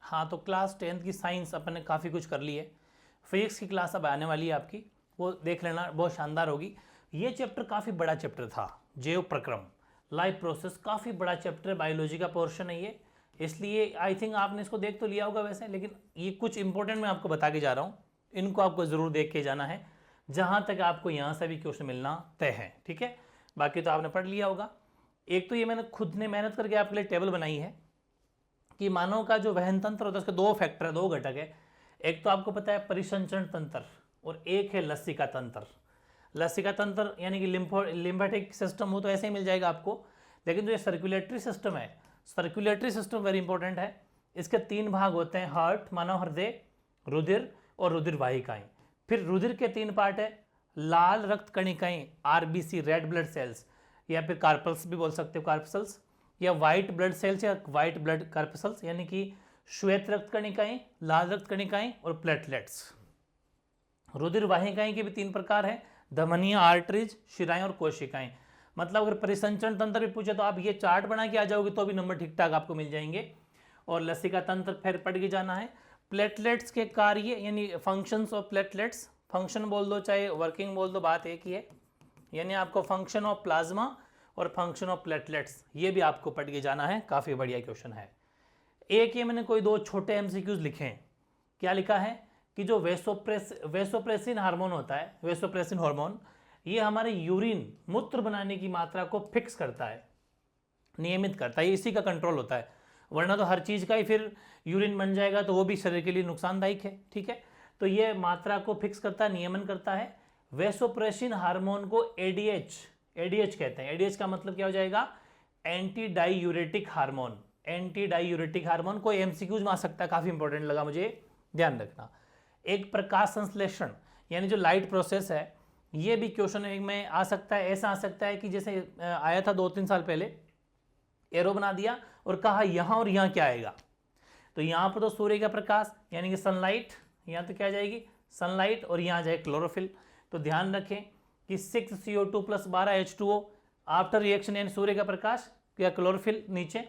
हाँ, तो class 10th की साइंस अपन ने काफ़ी कुछ कर ली है। फिजिक्स की क्लास अब आने वाली है आपकी, वो देख लेना, बहुत शानदार होगी। ये चैप्टर काफ़ी बड़ा चैप्टर था, जैव प्रक्रम, लाइफ प्रोसेस, काफ़ी बड़ा चैप्टर, बायोलॉजी का पोर्शन है ये, इसलिए आई थिंक आपने इसको देख तो लिया होगा वैसे, लेकिन ये कुछ इंपॉर्टेंट मैं आपको बता के जा रहा हूँ, इनको आपको ज़रूर देख के जाना है, जहाँ तक आपको यहाँ से भी क्वेश्चन मिलना तय है, ठीक है। बाकी तो आपने पढ़ लिया होगा। एक तो ये मैंने खुद ने मेहनत करके आपके लिए टेबल बनाई है कि मानव का जो वहन तंत्र होता है उसके दो फैक्टर है, दो घटक है। एक तो आपको पता है परिसंचरण तंत्र और एक है लसिका तंत्र। लसिका तंत्र यानी कि लिम्फेटिक सिस्टम हो तो ऐसे ही मिल जाएगा आपको, लेकिन जो ये सर्कुलेटरी सिस्टम है, सर्कुलेटरी सिस्टम वेरी इंपॉर्टेंट है। इसके 3 भाग होते हैं, हार्ट मानव हृदय, रुधिर और रुधिर वाहिकाएं। फिर रुधिर के 3 पार्ट है, लाल रक्त कणिकाएं आरबीसी रेड ब्लड सेल्स, या फिर कार्पल्स भी बोल सकते हो, कार्पसल्स, या वाइट ब्लड सेल्स या वाइट ब्लड कार्पसल्स, यानी कि श्वेत रक्त कणिकाएं, लाल रक्त कणिकाएं और प्लेटलेट्स। रुधिर वाहिकाएं के भी 3 प्रकार हैं, धमनियां, आर्टरीज, शिराएं और कोशिकाएं। मतलब अगर परिसंचरण तंत्र भी पूछे तो आप ये चार्ट बना के आ जाओगे तो भी नंबर ठीक ठाक आपको मिल जाएंगे। और लसिका तंत्र फिर पढ़ के जाना है। प्लेटलेट्स के कार्य यानी फंक्शंस ऑफ प्लेटलेट्स, फंक्शन बोल दो चाहे वर्किंग बोल दो, बात एक ही है, यानी आपको फंक्शन ऑफ प्लाज्मा और फंक्शन ऑफ प्लेटलेट्स ये भी आपको पढ़ के जाना है। काफ़ी बढ़िया क्वेश्चन है। एक ये मैंने कोई 2 छोटे एमसीक्यूज लिखे हैं। क्या लिखा है कि जो वेसोप्रेसिन हार्मोन होता है, वेसोप्रेसिन हार्मोन, ये हमारे यूरिन मूत्र बनाने की मात्रा को फिक्स करता है, नियमित करता है, इसी का कंट्रोल होता है। वरना तो हर चीज़ का ही फिर यूरिन बन जाएगा तो वो भी शरीर के लिए नुकसानदायक है, ठीक है। तो ये मात्रा को फिक्स करता है, नियमन करता है। वेसोप्रेसिन हार्मोन को एडीएच कहते हैं। एडीएच का मतलब क्या हो जाएगा, anti diuretic hormone. Anti diuretic hormone कोई एमसीक्यूज में आ सकता है, काफी इंपॉर्टेंट लगा मुझे, ध्यान रखना। एक प्रकाश संश्लेषण यानी जो लाइट प्रोसेस है, ये भी क्वेश्चन में आ सकता है। ऐसा आ सकता है कि जैसे आया था 2-3 साल पहले, एरो बना दिया और कहा यहां और यहां क्या आएगा, तो यहां पर तो सूर्य का प्रकाश यानी कि सनलाइट, यहां तो क्या आ जाएगी सनलाइट, और यहां आ जाए क्लोरोफिल। तो ध्यान रखें कि 6CO2 + 12 H2O आफ्टर रिएक्शन यानी सूर्य का प्रकाश या क्लोरोफिल, नीचे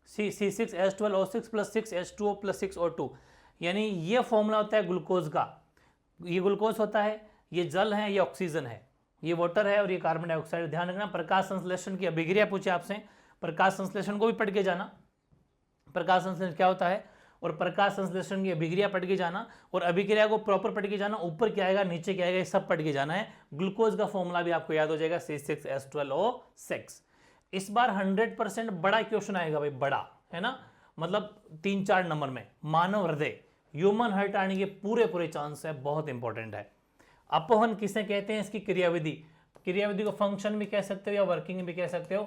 C6H12O6 + 6H2O + 6O2, यानी ये फॉर्मूला होता है ग्लूकोज का। ये ग्लूकोज होता है, ये जल है, ये ऑक्सीजन है, ये वाटर है और ये कार्बन डाइऑक्साइड। ध्यान रखना। प्रकाश संश्लेषण की अभिक्रिया पूछे आपसे, प्रकाश संश्लेषण को भी पढ़ के जाना, प्रकाश संश्लेषण क्या होता है, और प्रकाश संश्लेषण की अभिक्रिया पढ़ के जाना, और अभिक्रिया को प्रॉपर पढ़ के जाना, ऊपर क्या आएगा नीचे क्या आएगा ये सब पढ़ के जाना है। ग्लूकोज का फॉर्मूला भी आपको याद हो जाएगा, C6H12O6। इस बार 100% बड़ा क्वेश्चन आएगा भाई, बड़ा है ना, मतलब 3-4 नंबर में। मानव हृदय, ह्यूमन हार्ट आने के पूरे चांस है, बहुत इंपॉर्टेंट है। अपवहन किसे कहते हैं, इसकी क्रियाविधि, क्रियाविधि को फंक्शन भी कह सकते हो या वर्किंग भी कह सकते हो।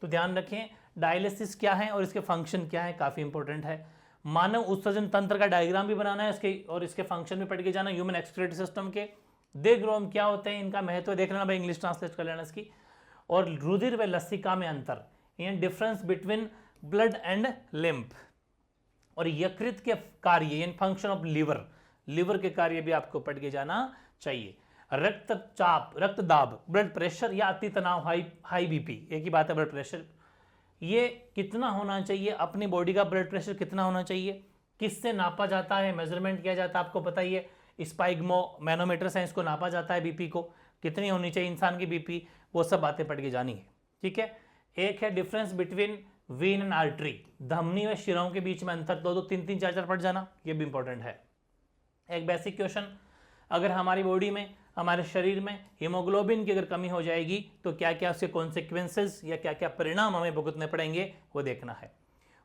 तो ध्यान रखें डायलिसिस क्या है और इसके फंक्शन क्या है, काफी इंपॉर्टेंट है। मानव उत्सर्जन तंत्र का डायग्राम भी बनाना है इसके, और इसके फंक्शन भी पढ़ के जाना। ह्यूमन एक्सक्रीटरी सिस्टम के देहग्रोम क्या होते हैं, इनका महत्व देख लेना भाई, इंग्लिश ट्रांसलेट कर लेना इसकी। और रुधिर व लसिका में अंतर, यानी difference between blood and lymph. और यकृत के कार्य यानी फंक्शन ऑफ लिवर, लिवर के कार्य भी आपको पढ़ के जाना चाहिए। रक्तचाप, रक्तदाब, ब्लड प्रेशर या अति तनाव, हाई बीपी, एक ही बात है ब्लड प्रेशर, ये कितना होना चाहिए, अपनी बॉडी का ब्लड प्रेशर कितना होना चाहिए, किससे नापा जाता है, मेजरमेंट किया जाता है, आपको पता ही है, स्पाइगमो मैनोमीटर से इसको नापा जाता है, बीपी को कितनी होनी चाहिए इंसान की बीपी, वो सब बातें पढ़ के जानी है, ठीक है। एक है difference between when and artery, धमनी व शिराओं के बीच में अंतर, 2-2, 3-3, 4-4 पढ़ जाना, ये भी इंपॉर्टेंट है। एक बेसिक क्वेश्चन, अगर हमारी बॉडी में, हमारे शरीर में हीमोग्लोबिन की अगर कमी हो जाएगी तो क्या क्या उसके कॉन्सिक्वेंसेस या क्या क्या परिणाम हमें भुगतने पड़ेंगे, वो देखना है।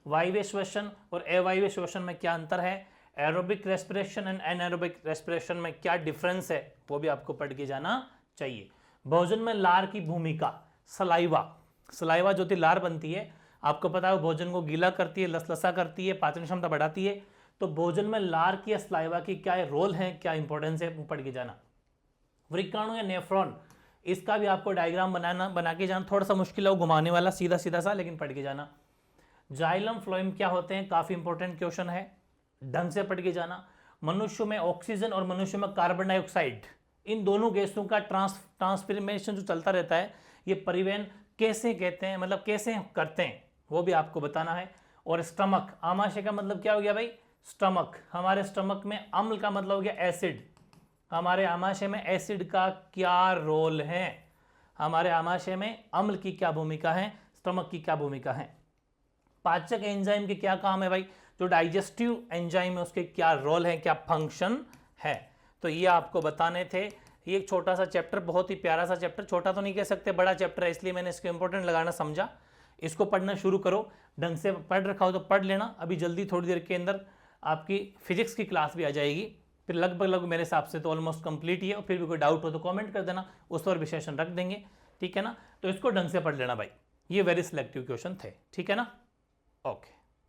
वायवीय श्वसन और अवायवीय श्वसन में क्या अंतर है, aerobic respiration and anaerobic respiration में क्या डिफरेंस है, वो भी आपको पढ़ के जाना चाहिए। भोजन में लार की भूमिका, सलाइवा जो थी लार बनती है, आपको पता है वो भोजन को गीला करती है, लसलसा करती है, पाचन क्षमता बढ़ाती है। तो भोजन में लार की या सलाइवा की क्या रोल है, क्या इंपॉर्टेंस है, वो पढ़ के जाना। वृक्काणु या नेफ्रॉन, इसका भी आपको डायग्राम बना के जाना, थोड़ा सा मुश्किल है वो घुमाने वाला, सीधा सीधा सा, लेकिन पढ़ के जाना। जाइलम फ्लोएम क्या होते हैं, काफी इंपॉर्टेंट क्वेश्चन है, ढंग से पढ़ के जाना। मनुष्य में ऑक्सीजन और मनुष्य में कार्बन डाइऑक्साइड, इन दोनों गैसों का ट्रांसफॉर्मेशन जो चलता रहता है, ये परिवहन कैसे कहते हैं, मतलब कैसे करते हैं, वो भी आपको बताना है। और स्टमक, आमाशय का मतलब क्या हो गया भाई, स्टमक, हमारे स्टमक में अम्ल का मतलब हो गया एसिड। हमारे आमाशय में एसिड का क्या रोल है, हमारे आमाशय में अम्ल की क्या भूमिका है, स्टमक की क्या भूमिका है। पाचक एंजाइम के क्या काम है भाई, जो डाइजेस्टिव एंजाइम है उसके क्या रोल है, क्या फंक्शन है। तो ये आपको बताने थे। ये एक छोटा सा चैप्टर, बहुत ही प्यारा सा चैप्टर, छोटा तो नहीं कह सकते, बड़ा चैप्टर है, इसलिए मैंने इसको इंपॉर्टेंट लगाना समझा। इसको पढ़ना शुरू करो, ढंग से पढ़ रखा हो तो पढ़ लेना। अभी जल्दी थोड़ी देर के अंदर आपकी फिजिक्स की क्लास भी आ जाएगी, फिर लगभग मेरे हिसाब से तो ऑलमोस्ट कंप्लीट ही है। और फिर भी कोई डाउट हो तो कमेंट कर देना, उस पर भी सेशन रख देंगे, ठीक है ना। तो इसको ढंग से पढ़ लेना भाई, ये वेरी सिलेक्टिव क्वेश्चन थे, ठीक है ना। ओके।